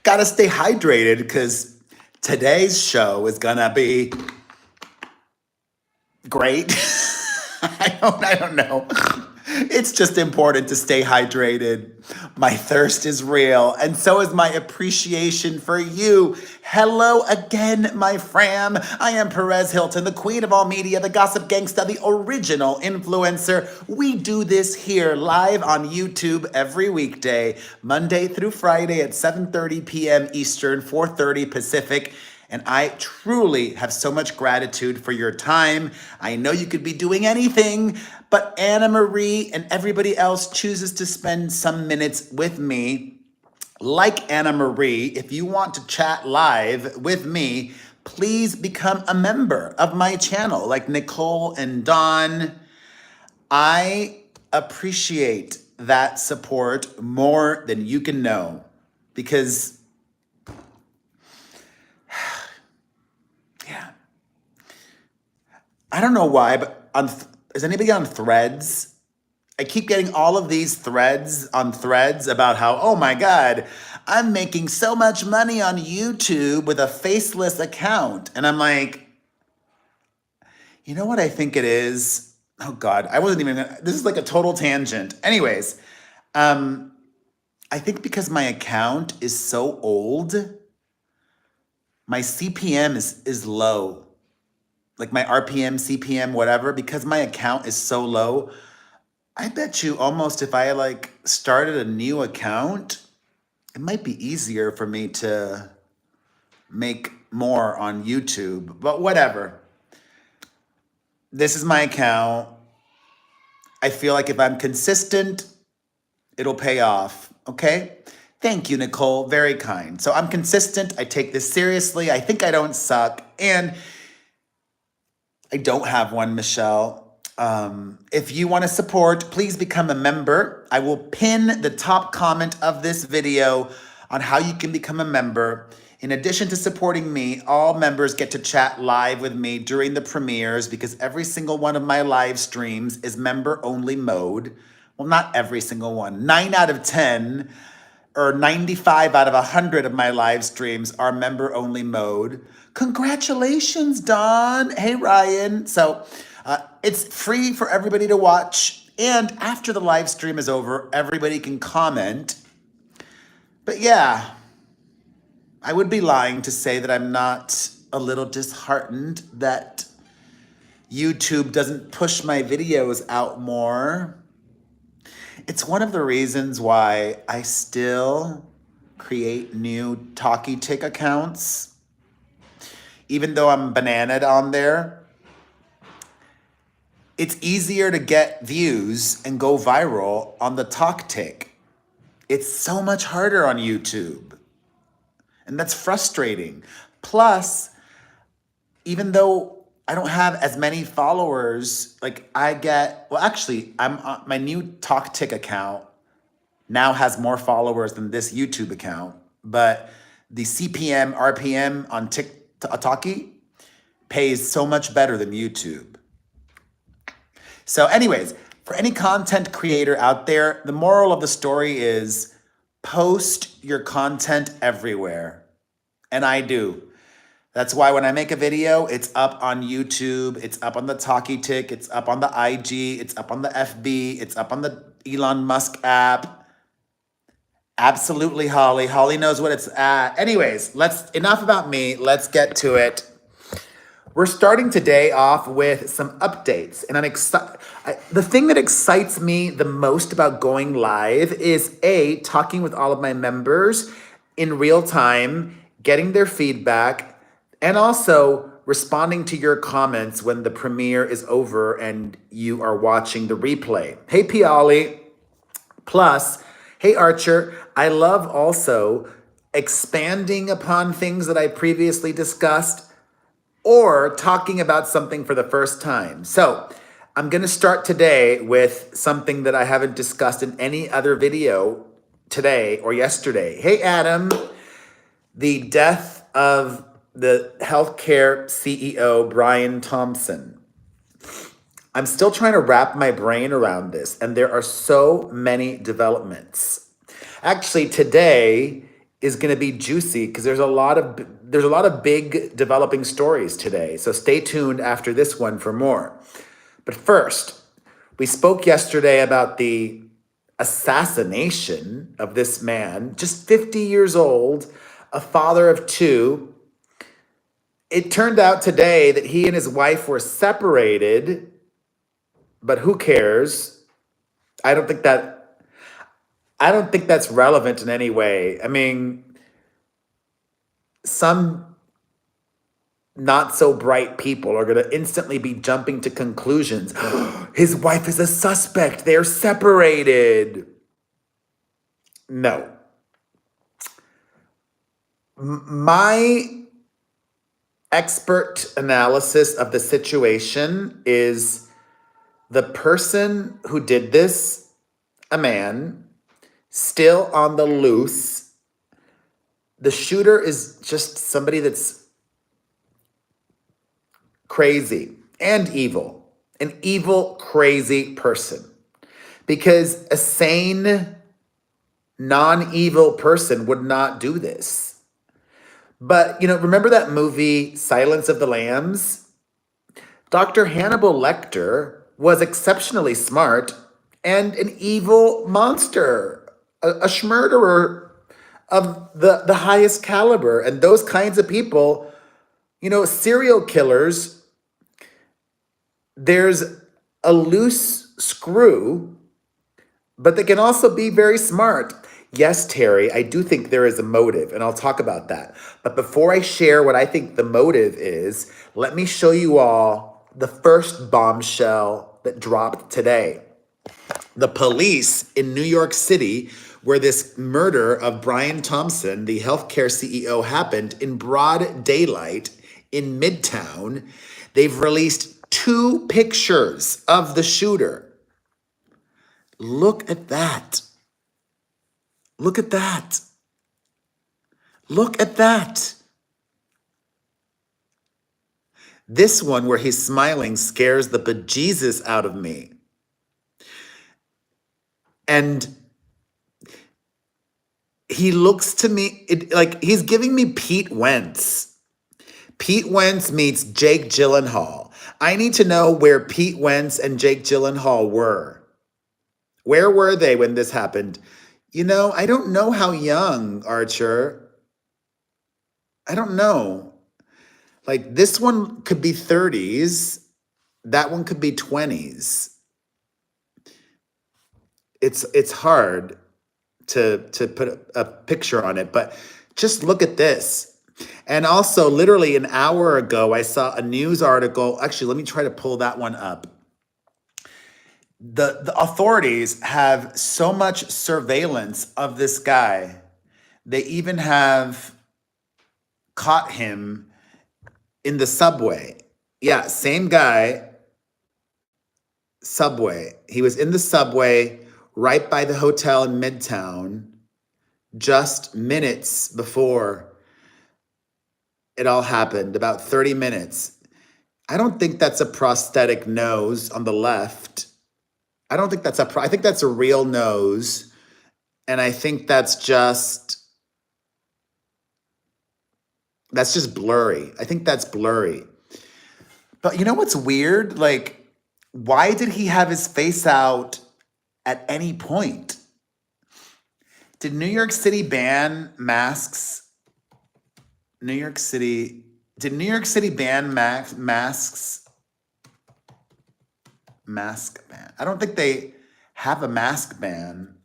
Gotta stay hydrated because today's show is gonna be great. I don't know. It's just important to stay hydrated. My thirst is real, and so is my appreciation for you. Hello again, my fam. I am Perez Hilton, the queen of all media, the gossip gangsta, the original influencer. We do this here live on YouTube every weekday, Monday through Friday at 7:30 p.m. Eastern, 4:30 Pacific. And I truly have so much gratitude for your time. I know you could be doing anything, but Anna Marie and everybody else chooses to spend some minutes with me. Like Anna Marie, if you want to chat live with me, please become a member of my channel, like Nicole and Dawn. I appreciate that support more than you can know, because I don't know why, but is anybody on Threads? I keep getting all of these threads on Threads about how, oh my God, I'm making so much money on YouTube with a faceless account. And I'm like, you know what I think it is? Oh God, I wasn't even gonna, this is like a total tangent. Anyways, I think because my account is so old, my CPM is low. Like my RPM, CPM, whatever, because my account is so low, I bet you almost if I like started a new account, it might be easier for me to make more on YouTube, but whatever. This is my account. I feel like if I'm consistent, it'll pay off, okay? Thank you, Nicole, very kind. So I'm consistent, I take this seriously, I think I don't suck, and I don't have one, Michelle. If you want to support, please become a member. I will pin the top comment of this video on how you can become a member. In addition to supporting me, all members get to chat live with me during the premieres, because every single one of my live streams is member-only mode. Well, not every single one. 9 out of 10 or 95 out of 100 of my live streams are member-only mode. Congratulations, Dawn. Hey, Ryan. So it's free for everybody to watch. And after the live stream is over, everybody can comment. But yeah, I would be lying to say that I'm not a little disheartened that YouTube doesn't push my videos out more. It's one of the reasons why I still create new Talkie Tick accounts. Even though I'm bananaed on there, it's easier to get views and go viral on the Talk Tick. It's so much harder on YouTube. And that's frustrating. Plus, even though I don't have as many followers, like I get, well, actually, my new Talk Tick account now has more followers than this YouTube account, but the CPM, RPM on Talkie pays so much better than YouTube. So anyways, for any content creator out there, the moral of the story is post your content everywhere. And I do. That's why when I make a video, it's up on YouTube, it's up on the Talkie Tick, it's up on the IG, it's up on the FB, it's up on the Elon Musk app. Absolutely, Holly. Holly knows what it's at. Anyways, enough about me. Let's get to it. We're starting today off with some updates, and I'm excited. The thing that excites me the most about going live is talking with all of my members in real time, getting their feedback, and also responding to your comments when the premiere is over and you are watching the replay. Hey, Piali. Plus, hey, Archer. I love also expanding upon things that I previously discussed or talking about something for the first time. So I'm going to start today with something that I haven't discussed in any other video today or yesterday. Hey, Adam. The death of the healthcare CEO, Brian Thompson. I'm still trying to wrap my brain around this, and there are so many developments. Actually, today is going to be juicy because there's a lot of big developing stories today. So stay tuned after this one for more. But first, we spoke yesterday about the assassination of this man, just 50 years old, a father of two. It turned out today that he and his wife were separated, but who cares? I don't think that I don't think that's relevant in any way. I mean, some not so bright people are going to instantly be jumping to conclusions. His wife is a suspect. They're separated. No. My expert analysis of the situation is the person who did this, a man, still on the loose. The shooter is just somebody that's crazy and evil, an evil, crazy person. Because a sane, non evil person would not do this. But, remember that movie, Silence of the Lambs? Dr. Hannibal Lecter was exceptionally smart and an evil monster, a schmurderer of the highest caliber. And those kinds of people, serial killers, there's a loose screw, but they can also be very smart. Yes, Terry, I do think there is a motive, and I'll talk about that. But before I share what I think the motive is, let me show you all the first bombshell that dropped today. The police in New York City, where this murder of Brian Thompson, the healthcare CEO, happened in broad daylight in Midtown, they've released 2 pictures of the shooter. Look at that. Look at that. Look at that. This one where he's smiling scares the bejesus out of me. And he looks to me like he's giving me Pete Wentz. Pete Wentz meets Jake Gyllenhaal. I need to know where Pete Wentz and Jake Gyllenhaal were. Where were they when this happened? I don't know how young, Archer. I don't know. Like, this one could be 30s. That one could be 20s. It's hard to put a picture on it, but just look at this. And also, literally an hour ago, I saw a news article. Actually, let me try to pull that one up. The authorities have so much surveillance of this guy. They even have caught him in the subway. Yeah, same guy, subway. He was in the subway right by the hotel in Midtown just minutes before it all happened, about 30 minutes. I don't think that's a prosthetic nose on the left. I don't think I think that's a real nose. And I think that's just blurry. I think that's blurry. But you know what's weird? Like, why did he have his face out at any point? Did New York City ban masks? Did New York City ban masks? Mask ban. I don't think they have a mask ban.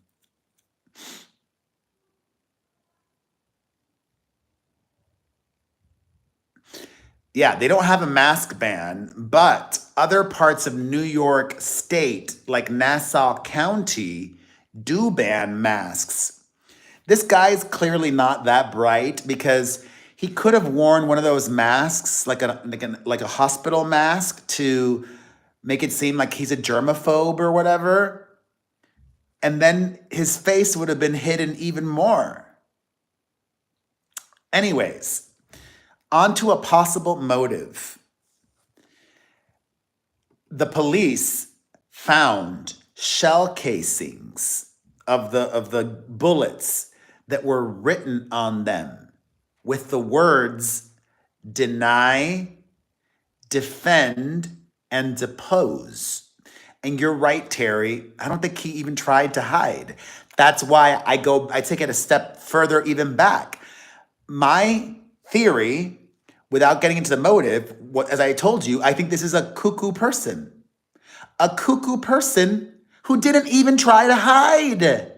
Yeah, they don't have a mask ban, but other parts of New York State, like Nassau County, do ban masks. This guy's clearly not that bright because he could have worn one of those masks, like a hospital mask, to make it seem like he's a germaphobe or whatever. And then his face would have been hidden even more. Anyways, on to a possible motive. The police found shell casings of the bullets that were written on them with the words deny, defend, and depose. And you're right, Terry. I don't think he even tried to hide. That's why I take it a step further, even back. My theory, without getting into the motive, as I told you, I think this is a cuckoo person. A cuckoo person who didn't even try to hide.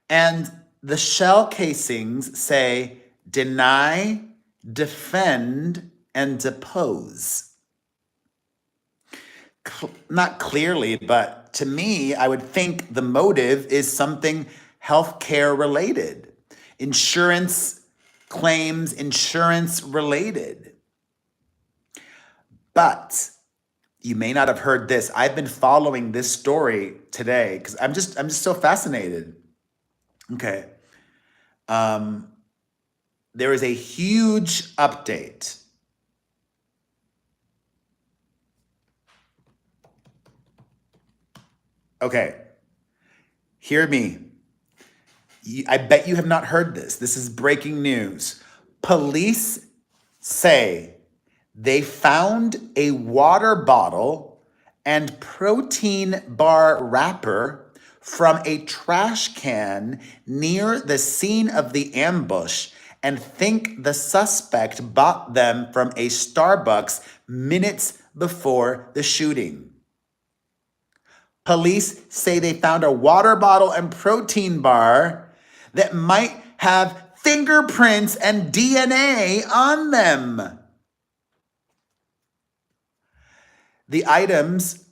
And the shell casings say deny, defend, and depose. Not clearly, but to me, I would think the motive is something healthcare related, insurance claims, insurance related. But you may not have heard this. I've been following this story today because I'm just so fascinated. Okay. There is a huge update. Okay. Hear me. I bet you have not heard this. This is breaking news. Police say they found a water bottle and protein bar wrapper from a trash can near the scene of the ambush and think the suspect bought them from a Starbucks minutes before the shooting. Police say they found a water bottle and protein bar that might have fingerprints and DNA on them. The items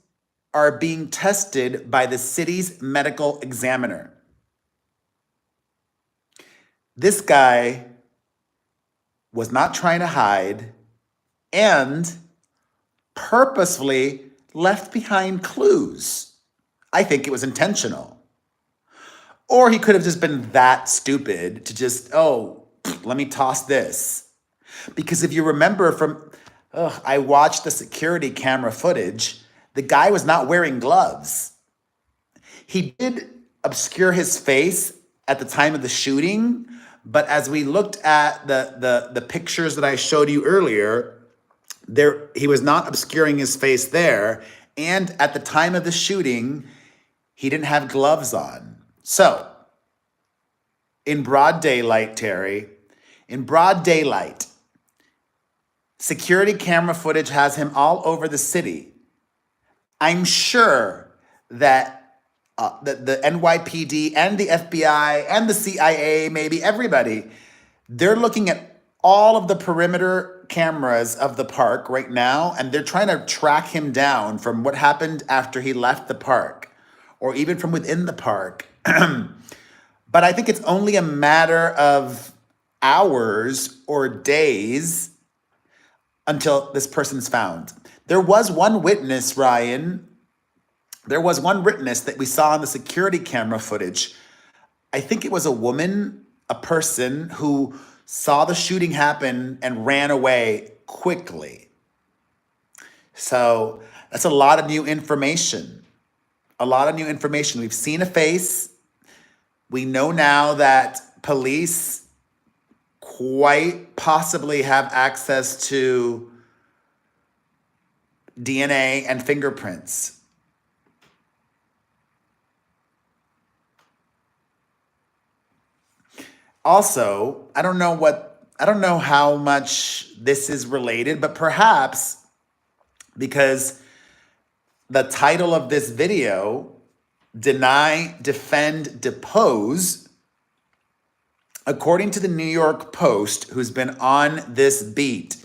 are being tested by the city's medical examiner. This guy was not trying to hide and purposefully left behind clues. I think it was intentional. Or he could have just been that stupid to just, let me toss this. Because if you remember I watched the security camera footage, the guy was not wearing gloves. He did obscure his face at the time of the shooting, but as we looked at the pictures that I showed you earlier, he was not obscuring his face there. And at the time of the shooting, he didn't have gloves on. So, in broad daylight, Terry, in broad daylight, security camera footage has him all over the city. I'm sure that the NYPD and the FBI and the CIA, maybe everybody, they're looking at all of the perimeter cameras of the park right now, and they're trying to track him down from what happened after he left the park, or even from within the park. But I think it's only a matter of hours or days until this person's found. There was one witness, Ryan. There was one witness that we saw on the security camera footage. I think it was a woman, a person who saw the shooting happen and ran away quickly. So that's a lot of new information. A lot of new information. We've seen a face. We know now that police quite possibly have access to DNA and fingerprints. Also, I don't know how much this is related, but perhaps because the title of this video, Deny, Defend, Depose, according to the New York Post, who's been on this beat,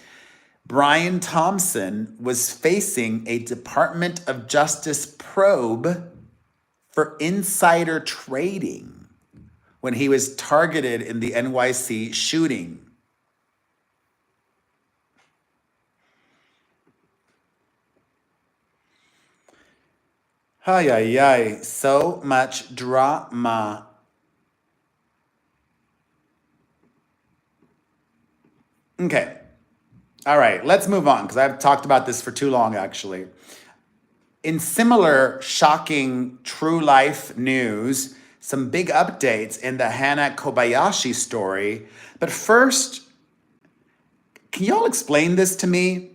Brian Thompson was facing a Department of Justice probe for insider trading when he was targeted in the NYC shooting. Ay, ay, ay, so much drama. Okay. All right, let's move on because I've talked about this for too long, actually. In similar shocking true life news, some big updates in the Hannah Kobayashi story. But first, can y'all explain this to me?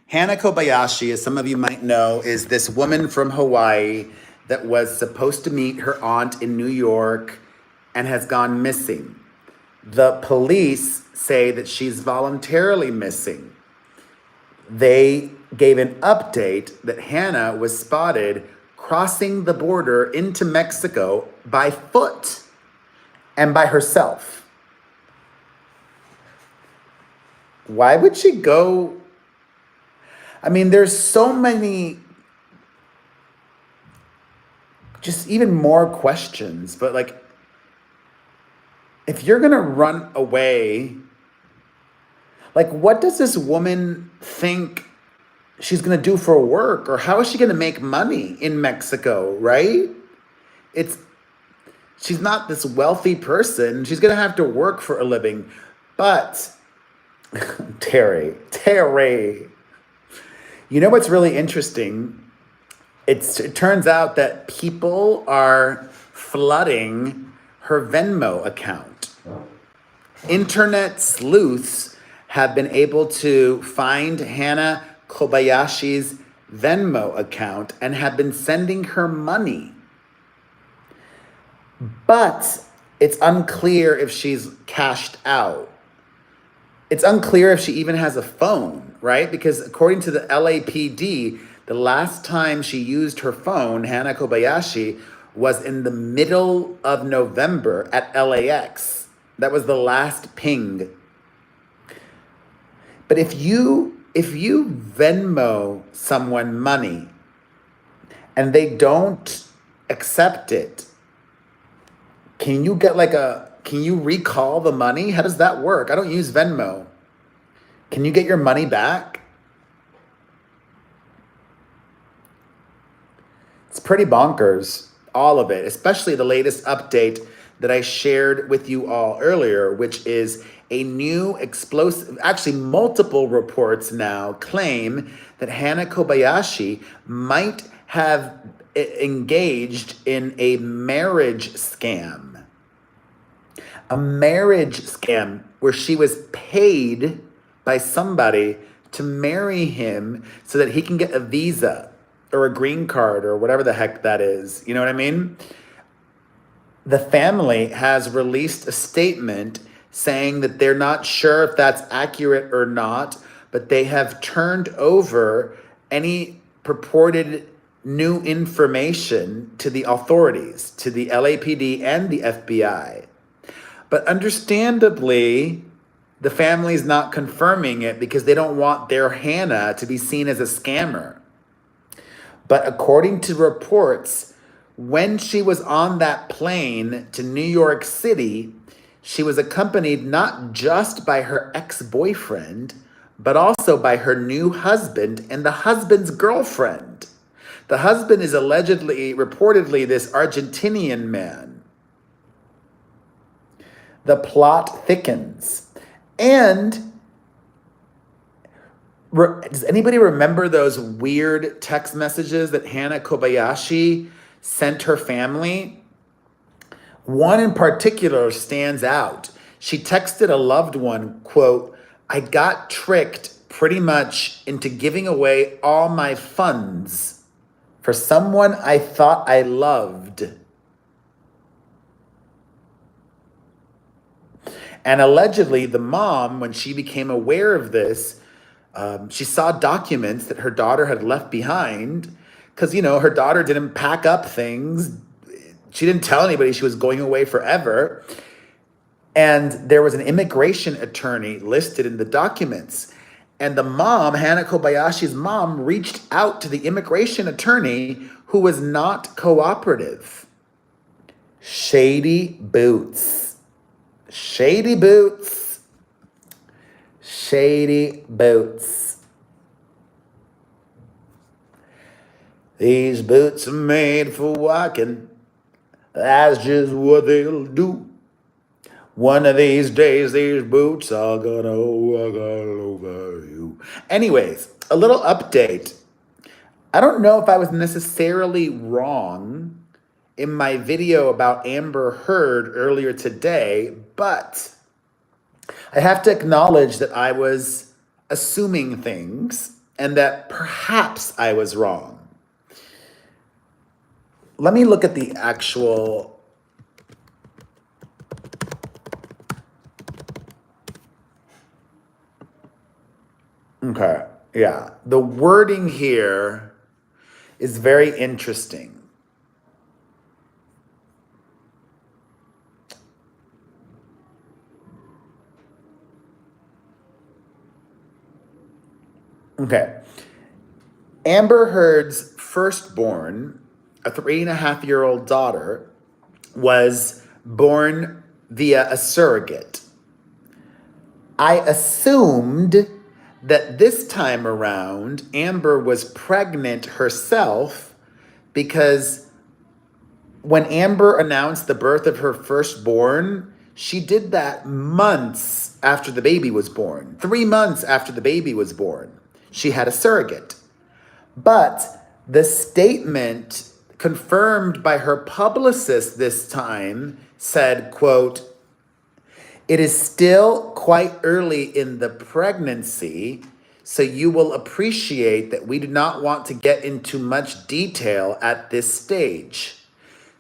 Hannah Kobayashi, as some of you might know, is this woman from Hawaii that was supposed to meet her aunt in New York and has gone missing. The police say that she's voluntarily missing. They gave an update that Hannah was spotted crossing the border into Mexico by foot and by herself. Why would she go? I mean, there's so many, just even more questions, but like, if you're gonna run away, like, what does this woman think she's gonna do for work, or how is she gonna make money in Mexico, right? It's she's not this wealthy person. She's gonna have to work for a living. But Terry, you know what's really interesting? It turns out that people are flooding her Venmo account. Internet sleuths have been able to find Hannah Kobayashi's Venmo account and have been sending her money. But it's unclear if she's cashed out. It's unclear if she even has a phone, right? Because according to the LAPD, the last time she used her phone, Hannah Kobayashi, was in the middle of November at LAX. That was the last ping. But if you Venmo someone money and they don't accept it, can you recall the money? How does that work? I don't use Venmo. Can you get your money back? It's pretty bonkers, all of it, especially the latest update that I shared with you all earlier, which is a new explosive, actually multiple reports now claim that Hannah Kobayashi might have engaged in a marriage scam. A marriage scam where she was paid by somebody to marry him so that he can get a visa or a green card or whatever the heck that is. You know what I mean? The family has released a statement saying that they're not sure if that's accurate or not, but they have turned over any purported new information to the authorities, to the LAPD and the FBI. But understandably, the family's not confirming it because they don't want their Hannah to be seen as a scammer. But according to reports, when she was on that plane to New York City, she was accompanied not just by her ex-boyfriend, but also by her new husband and the husband's girlfriend. The husband is reportedly this Argentinian man. The plot thickens. And does anybody remember those weird text messages that Hannah Kobayashi sent her family? One in particular stands out. She texted a loved one, quote, "I got tricked pretty much into giving away all my funds for someone I thought I loved." And allegedly, the mom, when she became aware of this, she saw documents that her daughter had left behind because, her daughter didn't pack up things. She didn't tell anybody she was going away forever. And there was an immigration attorney listed in the documents. And the mom, Hannah Kobayashi's mom, reached out to the immigration attorney who was not cooperative. Shady boots. Shady boots. Shady boots. These boots are made for walking. That's just what they'll do. One of these days, these boots are gonna walk all over you. Anyways, a little update. I don't know if I was necessarily wrong in my video about Amber Heard earlier today, but I have to acknowledge that I was assuming things and that perhaps I was wrong. Let me look at the actual. Okay, yeah. The wording here is very interesting. Okay. Amber Heard's firstborn, a 3.5-year-old daughter, was born via a surrogate. I assumed that this time around, Amber was pregnant herself because when Amber announced the birth of her firstborn, she did that months after the baby was born. 3 months after the baby was born, she had a surrogate. But the statement confirmed by her publicist this time said, quote, "It is still quite early in the pregnancy, so you will appreciate that we do not want to get into much detail at this stage.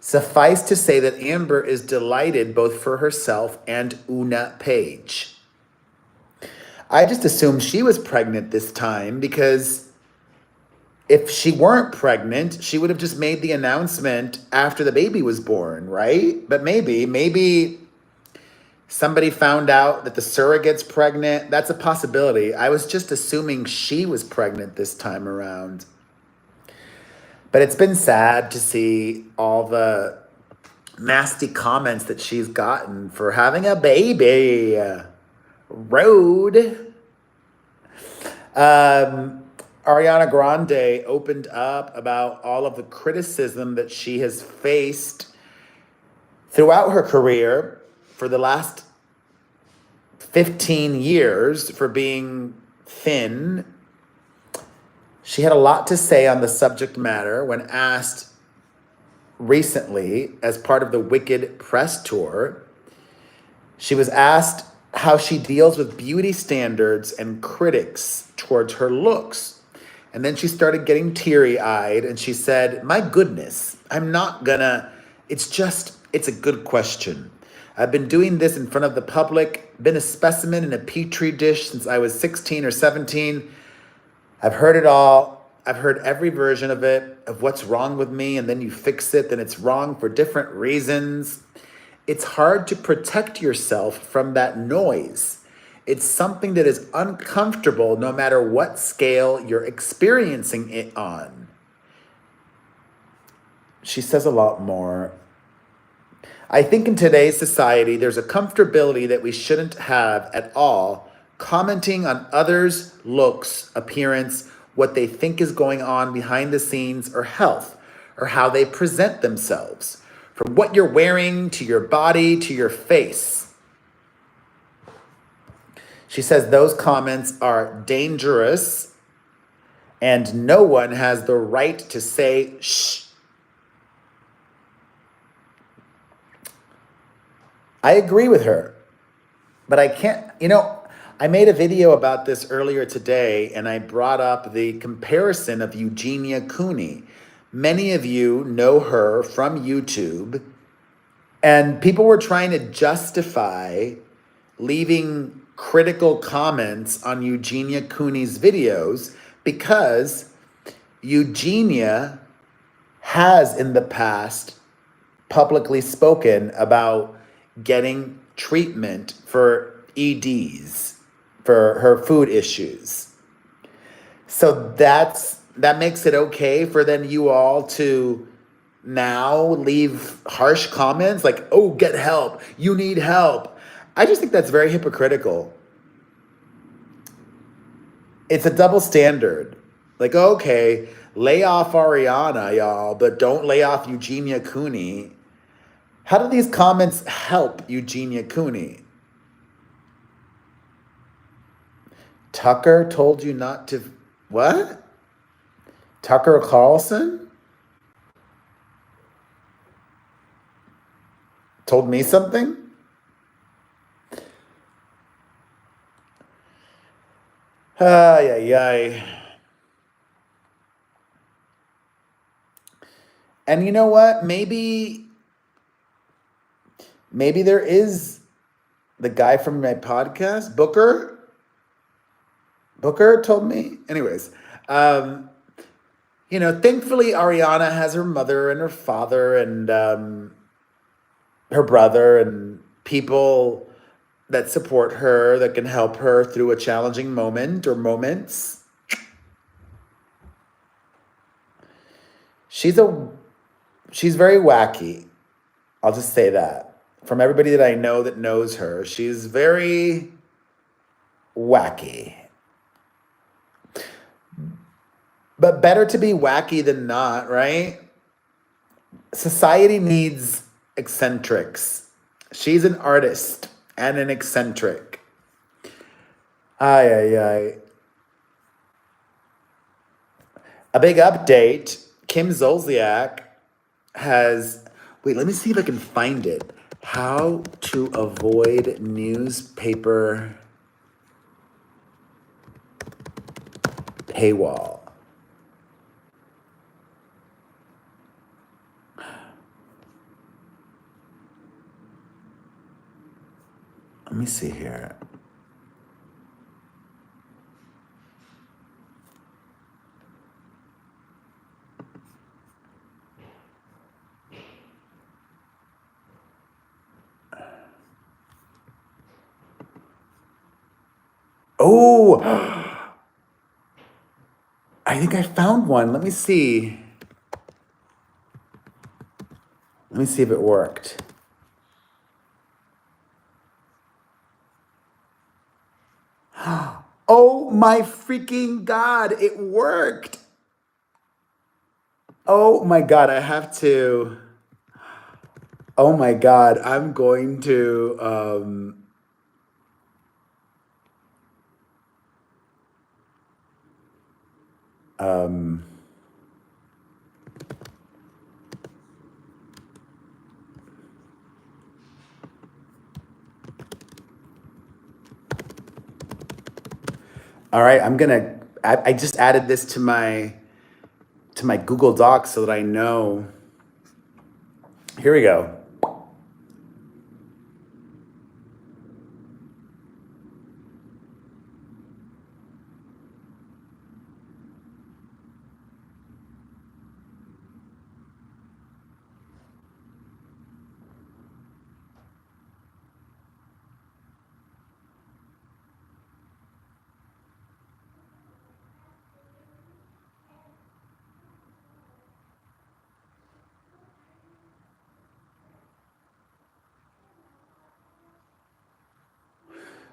Suffice to say that Amber is delighted both for herself and Una Page." I just assumed she was pregnant this time because if she weren't pregnant, she would have just made the announcement after the baby was born, right? But maybe somebody found out that the surrogate's pregnant. That's a possibility. I was just assuming she was pregnant this time around. But it's been sad to see all the nasty comments that she's gotten for having a baby. Rude. Ariana Grande opened up about all of the criticism that she has faced throughout her career for the last 15 years for being thin. She had a lot to say on the subject matter when asked recently as part of the Wicked press tour. She was asked how she deals with beauty standards and critics towards her looks. And then she started getting teary-eyed and she said, "My goodness, it's a good question. I've been doing this in front of the public, been a specimen in a petri dish since I was 16 or 17. I've heard it all. I've heard every version of it, of what's wrong with me, and then you fix it, then it's wrong for different reasons. It's hard to protect yourself from that noise. It's something that is uncomfortable no matter what scale you're experiencing it on." She says a lot more. "I think in today's society, there's a comfortability that we shouldn't have at all, commenting on others' looks, appearance, what they think is going on behind the scenes, or health, or how they present themselves. From what you're wearing, to your body, to your face." She says those comments are dangerous and no one has the right to say shh. I agree with her, but I can't, I made a video about this earlier today and I brought up the comparison of Eugenia Cooney. Many of you know her from YouTube, and people were trying to justify leaving critical comments on Eugenia Cooney's videos because Eugenia has in the past publicly spoken about getting treatment for EDs, for her food issues. So that makes it okay for then you all to now leave harsh comments like, "Oh, get help, you need help." I just think that's very hypocritical. It's a double standard. Like, okay, lay off Ariana, y'all, but don't lay off Eugenia Cooney. How do these comments help Eugenia Cooney? Tucker told you not to... What? Tucker Carlson? told me something? Ay, ay, ay. And you know what? Maybe there is the guy from my podcast, Booker. Booker told me. Anyways, um, thankfully Ariana has her mother and her father and her brother and people that support her that can help her through a challenging moment or moments. She's very wacky. I'll just say that. From everybody that I know that knows her, she's very wacky. But better to be wacky than not, right? Society needs eccentrics. She's an artist and an eccentric. Ay, ay, ay. A big update. Kim Zolciak has, wait, let me see if I can find it. How to avoid newspaper paywall. Let me see here. Oh, I think I found one. Let me see. Let me see if it worked. Oh my freaking God, it worked. Oh my God, I have to. Oh my God, I'm going to. All right, I just added this to my Google Docs so that I know. Here we go.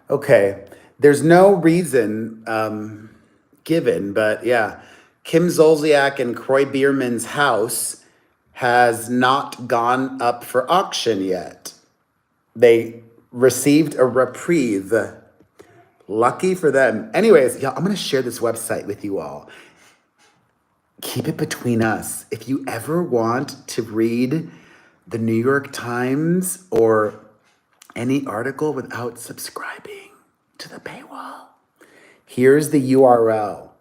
Okay. There's no reason given, but yeah. Kim Zolciak and Croy Bierman's house has not gone up for auction yet. They received a reprieve. Lucky for them. Anyways, y'all, I'm going to share this website with you all. Keep it between us. If you ever want to read the New York Times or any article without subscribing to the paywall, here's the URL.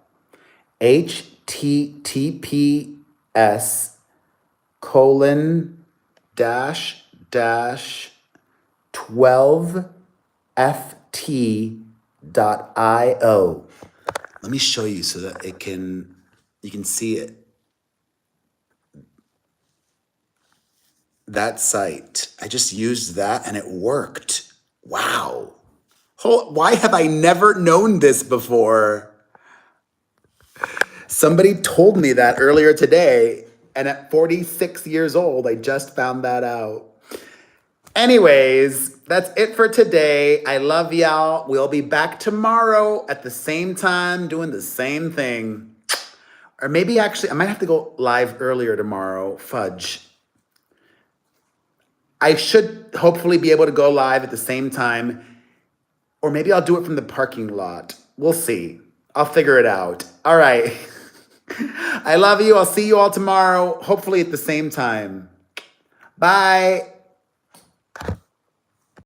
https://12ft.io. Let me show you so that you can see it. That site. I just used that and it worked. Wow. Why have I never known this before? Somebody told me that earlier today, and at 46 years old, I just found that out. Anyways, that's it for today. I love y'all. We'll be back tomorrow at the same time doing the same thing. Or maybe actually, I might have to go live earlier tomorrow. Fudge. I should hopefully be able to go live at the same time. Or maybe I'll do it from the parking lot. We'll see. I'll figure it out. All right. I love you. I'll see you all tomorrow, hopefully at the same time. Bye.